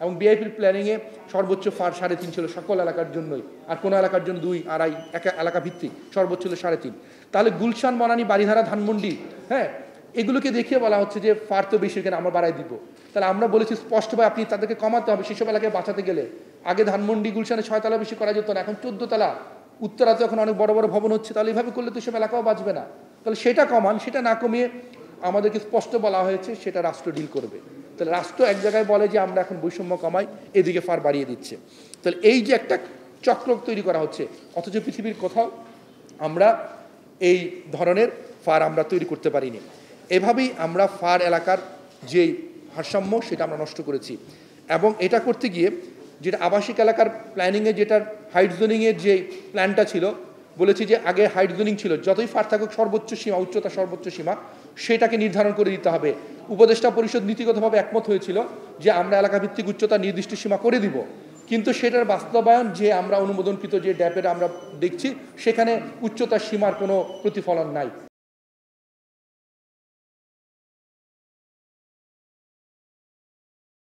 এবং বিআইপির প্ল্যানিংয়ে সর্বোচ্চ ফার 3.5 ছিল সকল এলাকার জন্যই, আর কোনো এলাকার জন্য 2, 2.5, এলাকা ভিত্তিক সর্বোচ্চ ছিল 3.5। তাহলে গুলশান, বনানী, বারিধারা, ধানমন্ডি, হ্যাঁ, এগুলোকে দেখিয়ে বলা হচ্ছে যে ফার তো বেশি, এখানে আমরা বাড়াই দিব। তাহলে আমরা বলেছি স্পষ্টভাবে আপনি তাদেরকে কমাতে হবে সেসব এলাকায় বাঁচাতে গেলে। আগে ধানমন্ডি, গুলশানে 6 তলা বেশি করা যেত না, এখন 14 তলা। উত্তরাতে এখন অনেক বড় বড় ভবন হচ্ছে, তাহলে এভাবে করলে তো সব এলাকাও বাঁচবে না। তাহলে সেটা কমান, সেটা না কমিয়ে আমাদেরকে স্পষ্ট বলা হয়েছে সেটা রাষ্ট্র ডিল করবে। তাহলে রাষ্ট্র এক জায়গায় বলে যে আমরা এখন বৈষম্য কমাই, এদিকে ফার বাড়িয়ে দিচ্ছে। তাহলে এই যে একটা চক্র তৈরি করা হচ্ছে, অথচ পৃথিবীর কোথাও আমরা এই ধরনের ফার আমরা তৈরি করতে পারিনি। এভাবেই আমরা ফার এলাকার যে ভারসাম্য সেটা আমরা নষ্ট করেছি। এবং এটা করতে গিয়ে যেটা আবাসিক এলাকার প্ল্যানিংয়ে, যেটার হাইট জোনিংয়ের যে প্ল্যানটা ছিল, বলেছি যে আগে হাইট জোনিং ছিল যতই ফার থাকুক সর্বোচ্চ সীমা, উচ্চতা সর্বোচ্চ সীমা সেটাকে নির্ধারণ করে দিতে হবে। উপদেষ্টা পরিষদ নীতিগতভাবে একমত হয়েছিল যে আমরা এলাকাভিত্তিক উচ্চতা নির্দিষ্ট সীমা করে দিব, কিন্তু সেটার বাস্তবায়ন যে আমরা অনুমোদনকৃত যে ড্যাপের আমরা দেখছি সেখানে উচ্চতার সীমার কোনো প্রতিফলন নাই।